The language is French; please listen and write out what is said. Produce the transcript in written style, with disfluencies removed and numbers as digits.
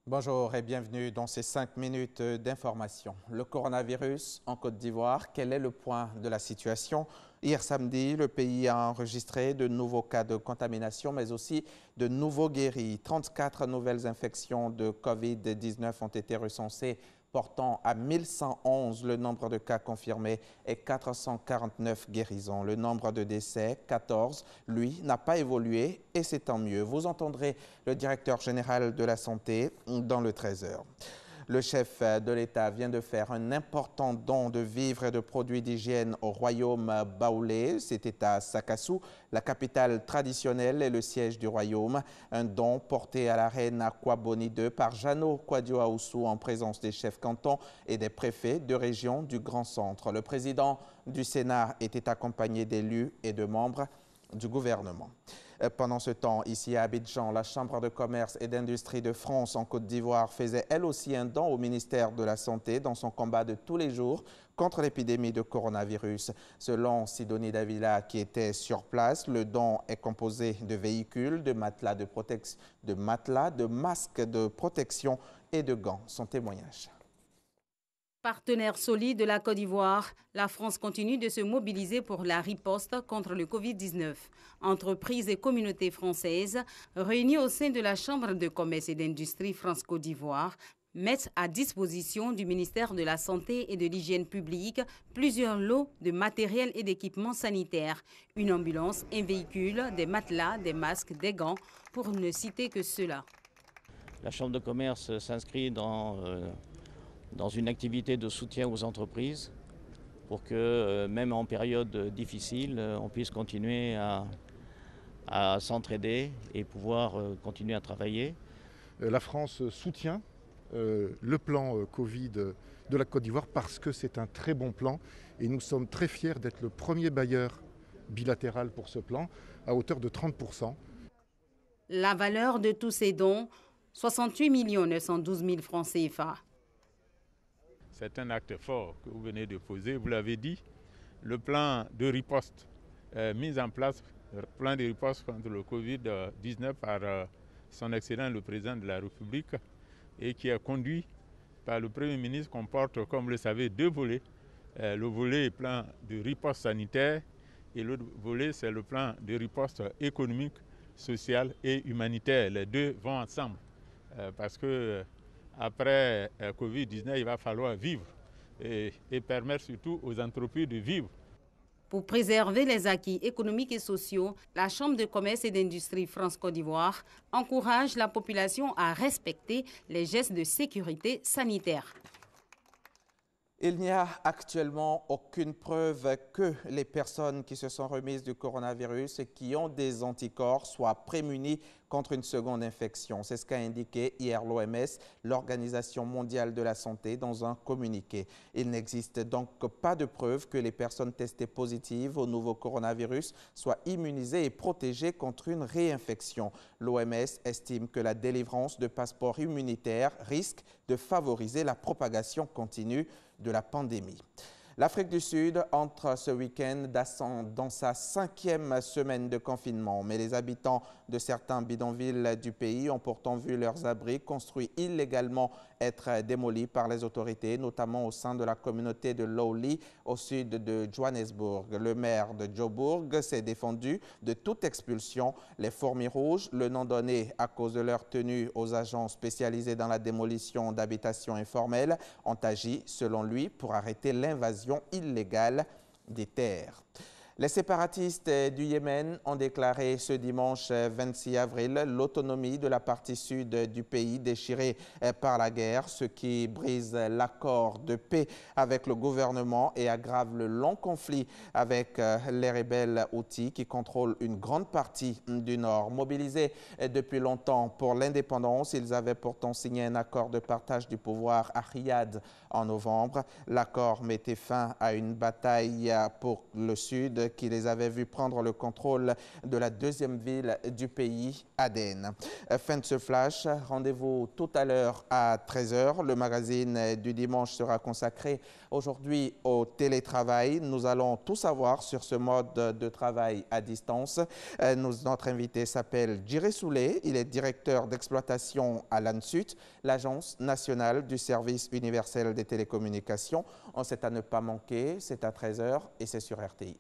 Bonjour et bienvenue dans ces 5 minutes d'information. Le coronavirus en Côte d'Ivoire, quel est le point de la situation? Hier samedi, le pays a enregistré de nouveaux cas de contamination, mais aussi de nouveaux guéris. 34 nouvelles infections de Covid-19 ont été recensées, portant à 1111 le nombre de cas confirmés et 449 guérisons. Le nombre de décès, 14, lui, n'a pas évolué et c'est tant mieux. Vous entendrez le directeur général de la santé dans le 13h. Le chef de l'État vient de faire un important don de vivres et de produits d'hygiène au royaume baoulé. C'était à Sakassou, la capitale traditionnelle et le siège du royaume. Un don porté à la reine Akwaboni II par Jeannot Kouadio-Aoussou en présence des chefs cantons et des préfets de région du Grand Centre. Le président du Sénat était accompagné d'élus et de membres du gouvernement. Pendant ce temps, ici à Abidjan, la Chambre de commerce et d'industrie de France en Côte d'Ivoire faisait elle aussi un don au ministère de la Santé dans son combat de tous les jours contre l'épidémie de coronavirus. Selon Sidonie Davila qui était sur place, le don est composé de véhicules, de matelas de masques de protection et de gants. Son témoignage. Partenaire solide de la Côte d'Ivoire, la France continue de se mobiliser pour la riposte contre le Covid-19. Entreprises et communautés françaises réunies au sein de la Chambre de commerce et d'industrie France-Côte d'Ivoire mettent à disposition du ministère de la Santé et de l'Hygiène publique plusieurs lots de matériel et d'équipements sanitaires. Une ambulance, un véhicule, des matelas, des masques, des gants, pour ne citer que cela. La Chambre de commerce s'inscrit dans une activité de soutien aux entreprises pour que, même en période difficile, on puisse continuer à s'entraider et pouvoir continuer à travailler. La France soutient le plan Covid de la Côte d'Ivoire parce que c'est un très bon plan et nous sommes très fiers d'être le premier bailleur bilatéral pour ce plan à hauteur de 30%. La valeur de tous ces dons, 68 912 000 francs CFA. C'est un acte fort que vous venez de poser. Vous l'avez dit, le plan de riposte mis en place, le plan de riposte contre le Covid-19 par son Excellence le Président de la République et qui est conduit par le Premier ministre comporte, comme vous le savez, deux volets. Le volet plan de riposte sanitaire et l'autre volet, c'est le plan de riposte économique, sociale et humanitaire. Les deux vont ensemble parce que après Covid-19, il va falloir vivre et permettre surtout aux entreprises de vivre. Pour préserver les acquis économiques et sociaux, la Chambre de commerce et d'industrie France-Côte d'Ivoire encourage la population à respecter les gestes de sécurité sanitaire. Il n'y a actuellement aucune preuve que les personnes qui se sont remises du coronavirus et qui ont des anticorps soient prémunies contre une seconde infection. C'est ce qu'a indiqué hier l'OMS, l'Organisation mondiale de la santé, dans un communiqué. Il n'existe donc pas de preuve que les personnes testées positives au nouveau coronavirus soient immunisées et protégées contre une réinfection. L'OMS estime que la délivrance de passeports immunitaires risque de favoriser la propagation continue de la pandémie. L'Afrique du Sud entre ce week-end dans sa 5e semaine de confinement, mais les habitants de certains bidonvilles du pays ont pourtant vu leurs abris construits illégalement être démolis par les autorités, notamment au sein de la communauté de Lowly, au sud de Johannesburg. Le maire de Joburg s'est défendu de toute expulsion. Les fourmis rouges, le nom donné à cause de leur tenue aux agents spécialisés dans la démolition d'habitations informelles, ont agi, selon lui, pour arrêter l'invasion illégale des terres. Les séparatistes du Yémen ont déclaré ce dimanche 26 avril l'autonomie de la partie sud du pays déchirée par la guerre, ce qui brise l'accord de paix avec le gouvernement et aggrave le long conflit avec les rebelles Houthis qui contrôlent une grande partie du nord. Mobilisés depuis longtemps pour l'indépendance, ils avaient pourtant signé un accord de partage du pouvoir à Riyad en novembre. L'accord mettait fin à une bataille pour le sud Covid qui les avait vus prendre le contrôle de la deuxième ville du pays, Aden. Fin de ce flash, rendez-vous tout à l'heure à 13 h. Le magazine du dimanche sera consacré aujourd'hui au télétravail. Nous allons tout savoir sur ce mode de travail à distance. Notre invité s'appelle Djiré Soulé. Il est directeur d'exploitation à l'ANSUT, l'Agence nationale du service universel des télécommunications. C'est à ne pas manquer, c'est à 13 h et c'est sur RTI.